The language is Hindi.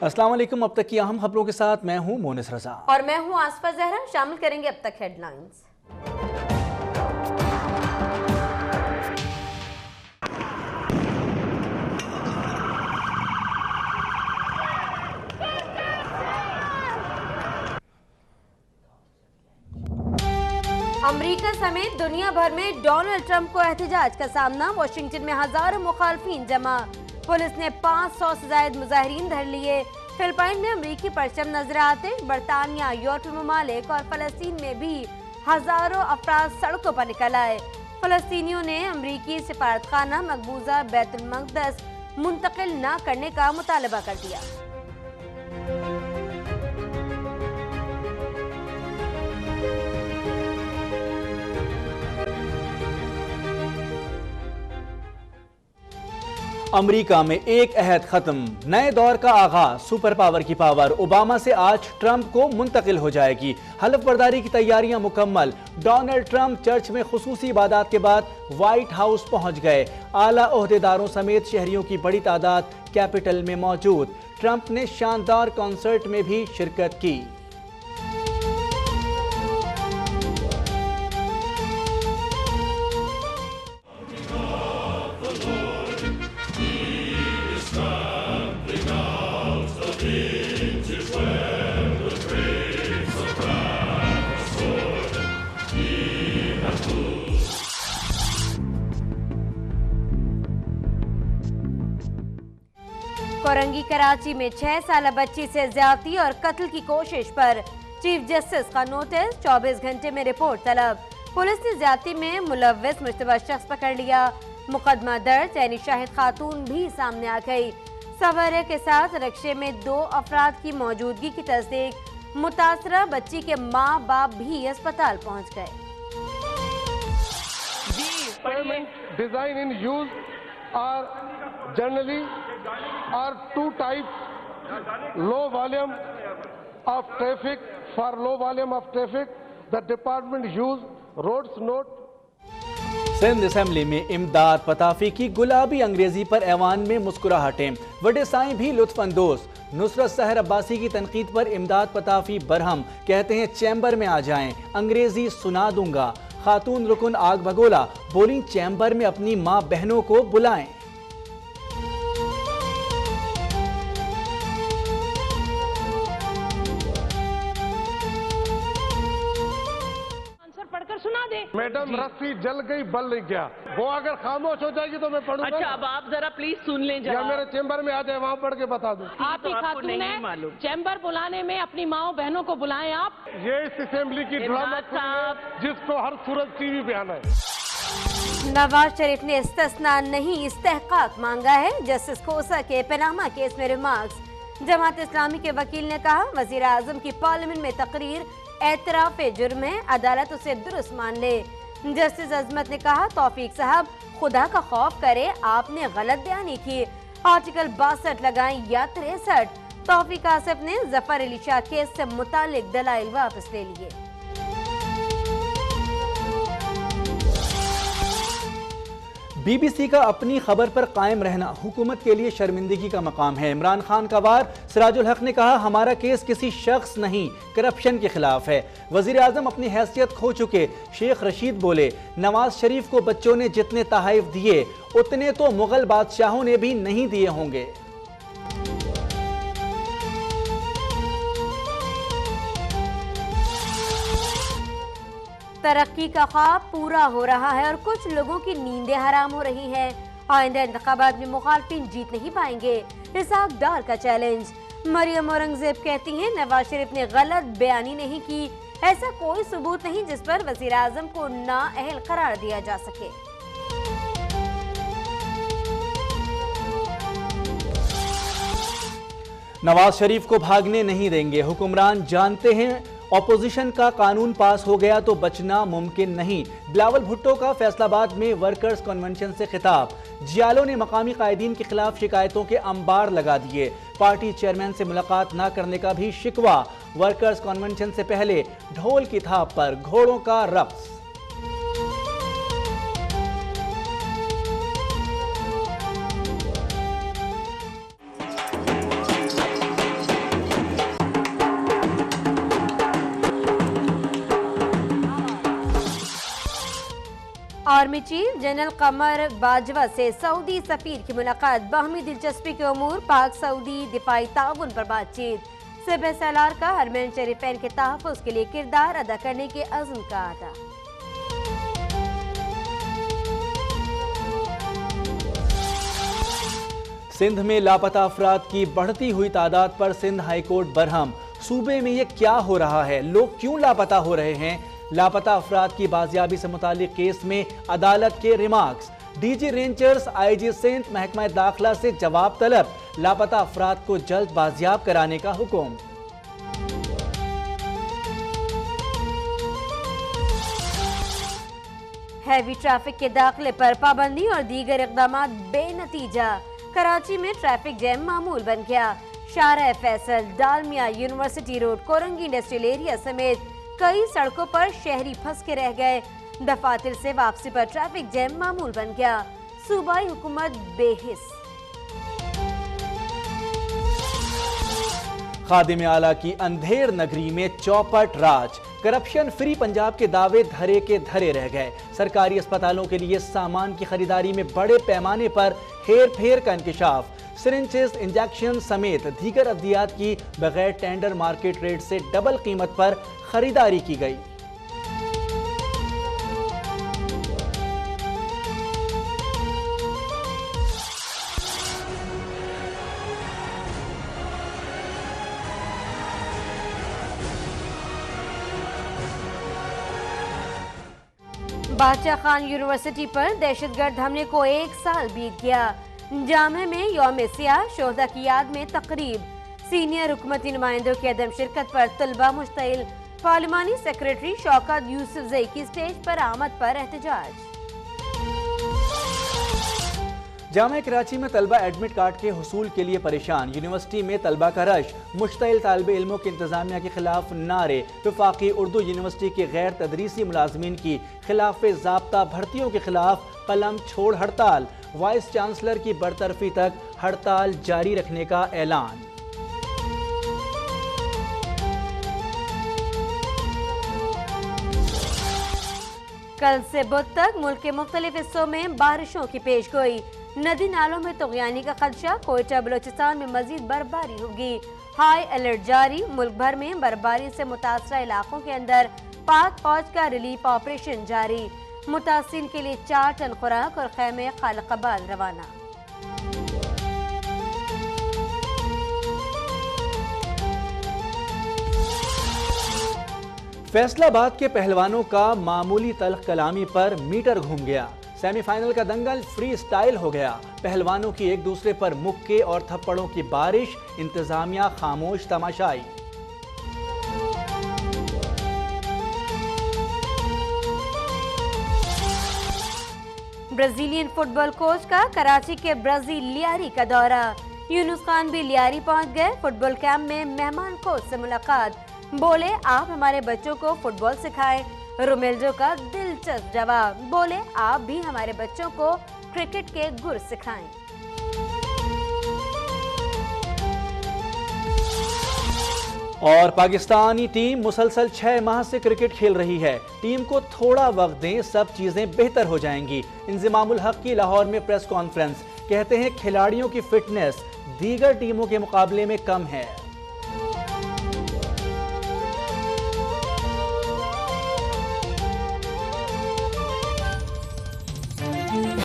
अस्सलाम वालेकुम। अब तक की अहम खबरों के साथ मैं हूं मोनिस रजा और मैं हूं आसफा जहरा। शामिल करेंगे अब तक हेडलाइंस। अमेरिका समेत दुनिया भर में डोनाल्ड ट्रंप को एहतजाज का सामना। वाशिंगटन में हजारों मुखालफिन जमा। पुलिस ने 500 से ज्यादा मुजाहिरीन धर लिए। फिलिपाइन में अमेरिकी परचम नजर आते। बरतानिया, यूरोपीय ममालिक और फलस्तीन में भी हजारों अफराद सड़कों पर निकल आए। फलस्तीनियों ने अमेरिकी सिफारतखाना मकबूजा बैतुल मक़दस मुंतकिल न करने का मुतालबा कर दिया। अमेरिका में एक अहद खत्म, नए दौर का आगाज। सुपर पावर की पावर ओबामा से आज ट्रंप को मुंतकिल हो जाएगी। हलफ बर्दारी की तैयारियां मुकम्मल। डोनाल्ड ट्रंप चर्च में खुसूसी इबादत के बाद व्हाइट हाउस पहुंच गए। आला ओहदेदारों समेत शहरियों की बड़ी तादाद कैपिटल में मौजूद। ट्रंप ने शानदार कॉन्सर्ट में भी शिरकत की। कोरंगी कराची में 6 साल बच्ची से ज्यादती और कत्ल की कोशिश पर चीफ जस्टिस का नोटिस। 24 घंटे में रिपोर्ट तलब। पुलिस ने ज्यादती में मुलव्विस मुश्तबा शख्स पकड़ लिया। मुकदमा दर्ज। यानी शाहिद खातून भी सामने आ गई। सवारे के साथ रिक्शे में 2 अफराद की मौजूदगी की तस्दीक। मुतासरा बच्ची के माँ बाप भी अस्पताल पहुँच गए। Design in use are generally are 2 types: low volume of traffic. For low volume of traffic, the department use roads note. Sindh assembly में इमदाद पताफी की गुलाबी अंग्रेजी पर ऐवान में मुस्कुराहटें। वडे साईं भी लुत्फ अंदोज। नुसरत सहर अब्बासी की तनकीद पर इमदाद पताफी बरहम, कहते हैं चैम्बर में आ जाएं, अंग्रेजी सुना दूंगा। खातून रुकन आग भगोला, बोली चैम्बर में अपनी माँ बहनों को बुलाएं। मैडम रस्सी जल गई, बल नहीं गया। वो अगर खामोश हो जाएगी तो मैं पढ़ूंगा। अच्छा, अब आप जरा प्लीज सुन लें। या मेरे चैम्बर में आ जाए, वहाँ पढ़ के बता दूं। आप ही खातून हैं, चैम्बर बुलाने में अपनी माओ बहनों को बुलाएं आप। ये इस असेंबली की ड्रामा साहब जिसको हर सूरत टीवी पे आना है। नवाज शरीफ ने इस्तिस्ना नहीं इस्तेहकाक मांगा है। जस्टिस खोसा के पनामा केस में रिमार्क्स। जमात इस्लामी के वकील ने कहा वजीर आजम की पार्लियामेंट में तकरीर एतराफ जुर्म है, अदालत उसे दुरुस्त मान ले। जस्टिस अजमत ने कहा तौफीक साहब खुदा का खौफ करे, आपने गलत बयानी की। आर्टिकल 62 लगाएं या 63। तौफीक आसिफ ने जफर अली शाह केस से मुतालिक दलाइल वापस ले लिए। बीबीसी का अपनी खबर पर कायम रहना हुकूमत के लिए शर्मिंदगी का मकाम है। इमरान खान का वार। सिराजुल हक ने कहा हमारा केस किसी शख्स नहीं, करप्शन के खिलाफ है। वजीर आजम अपनी हैसियत खो चुके। शेख रशीद बोले नवाज शरीफ को बच्चों ने जितने तहाइफ दिए उतने तो मुगल बादशाहों ने भी नहीं दिए होंगे। तरक्की का ख्वाब पूरा हो रहा है और कुछ लोगों की नींदें हराम हो रही हैं। आइंदा इंतखाबात में मुखालफिन जीत नहीं पाएंगे, हिसाब डाल का चैलेंज। मरियम औरंगजेब कहती हैं नवाज शरीफ ने गलत बयानी नहीं की। ऐसा कोई सबूत नहीं जिस पर वजीर आजम को नाअहल करार दिया जा सके। नवाज शरीफ को भागने नहीं देंगे। हुक्मरान जानते हैं ऑपोजिशन का कानून पास हो गया तो बचना मुमकिन नहीं। बिलावल भुट्टो का फैसलाबाद में वर्कर्स कन्वेंशन से खिताब। जियालों ने मकामी कायदीन के खिलाफ शिकायतों के अंबार लगा दिए। पार्टी चेयरमैन से मुलाकात न करने का भी शिकवा। वर्कर्स कन्वेंशन से पहले ढोल की थाप पर घोड़ों का रक्स। आर्मी चीफ जनरल कमर बाजवा से सऊदी सफीर की मुलाकात, बाहमी दिलचस्पी के उमूर, पाक सऊदी दिफाई ताउन पर बातचीत। सुबह सलार का हरमैन शरीफैन के तहफ़्फ़ुज़ के लिए किरदार अदा करने के अज़्म का अदा। सिंध में लापता अफराद की बढ़ती हुई तादाद पर सिंध हाईकोर्ट बरहम। सूबे में ये क्या हो रहा है, लोग क्यों लापता हो रहे हैं? लापता अफराद की बाजियाबी से मुतालिक केस में अदालत के remarks. DG Rangers IG Sindh महकमा दाखिला से जवाब तलब, लापता अफराद को जल्द बाजियाब कराने का हुक्म। हैवी ट्रैफिक के दाखिले पर पाबंदी और दीगर इक़दाम बेनतीजा, कराची में ट्रैफिक जैम मामूल बन गया। Shahrah Faisal, Dalmia, university road, Korangi industrial area समेत कई सड़कों पर शहरी फंस के रह गए। दफातर से वापसी पर ट्रैफिक जैम मामूल बन गया। सूबाई हुकूमत बेहिस। खादिम आला की अंधेर नगरी में चौपट राज, करप्शन फ्री पंजाब के दावे धरे के धरे रह गए। सरकारी अस्पतालों के लिए सामान की खरीदारी में बड़े पैमाने पर हेर फेर का इंकशाफ। सिरिंजेस, इंजेक्शन समेत दीगर अद्वियात की बगैर टेंडर मार्केट रेट से डबल कीमत पर खरीदारी की गई। बादशाह खान यूनिवर्सिटी पर दहशतगर्द हमले को 1 साल बीत गया। जामे में यौम सियाह शोहदा की याद में तकरीब, सीनियर हुकूमती नुमाइंदों की अदम शिरकत पर तलबा मुश्तइल। पार्लिमानी सेक्रेटरी शौकत यूसुफजई की स्टेज पर आमद पर एहतजाज। जामिया कराची में तलबा एडमिट कार्ड के हुसूल के लिए परेशान, यूनिवर्सिटी में तलबा का रश। मुश्तइल तालिब इल्मों की इंतजामिया के खिलाफ नारे। वफाकी उर्दू यूनिवर्सिटी के गैर तदरीसी मुलाजमीन की खिलाफ ज़ाब्ता भर्तियों के खिलाफ कलम छोड़ हड़ताल। वाइस चांसलर की बरतरफी तक हड़ताल जारी रखने का ऐलान। कल से बुध तक मुल्क के मुख्तलिफ हिस्सों में बारिशों की पेशगोई। नदी नालों में तगयानी का खदशा, कोयटा बलोचिस्तान में मजीद बर्फबारी होगी। हाई अलर्ट जारी, मुल्क भर में बर्फबारी से मुतासरा इलाकों के अंदर पाक फौज का रिलीफ ऑपरेशन जारी। मुतासिन के लिए 4 टन खुराक और खैमे खालकाबाद रवाना। फैसलाबाद के पहलवानों का मामूली तल्ख कलामी पर मीटर घूम गया। सेमीफाइनल का दंगल फ्री स्टाइल हो गया। पहलवानों की एक दूसरे पर मुक्के और थप्पड़ों की बारिश, इंतजामिया खामोश तमाशाई। ब्राजीलियन फुटबॉल कोच का कराची के ब्राजील लियारी का दौरा। यूनुस खान भी लियारी पहुंच गए। फुटबॉल कैंप में मेहमान कोच से मुलाकात, बोले आप हमारे बच्चों को फुटबॉल सिखाएं। रोमेल्डो का दिलचस्प जवाब, बोले आप भी हमारे बच्चों को क्रिकेट के गुर सिखाएं। और पाकिस्तानी टीम मुसलसल 6 माह से क्रिकेट खेल रही है। टीम को थोड़ा वक्त दें, सब चीजें बेहतर हो जाएंगी। इंज़िमामुल हक की लाहौर में प्रेस कॉन्फ्रेंस, कहते हैं खिलाड़ियों की फिटनेस दीगर टीमों के मुकाबले में कम है।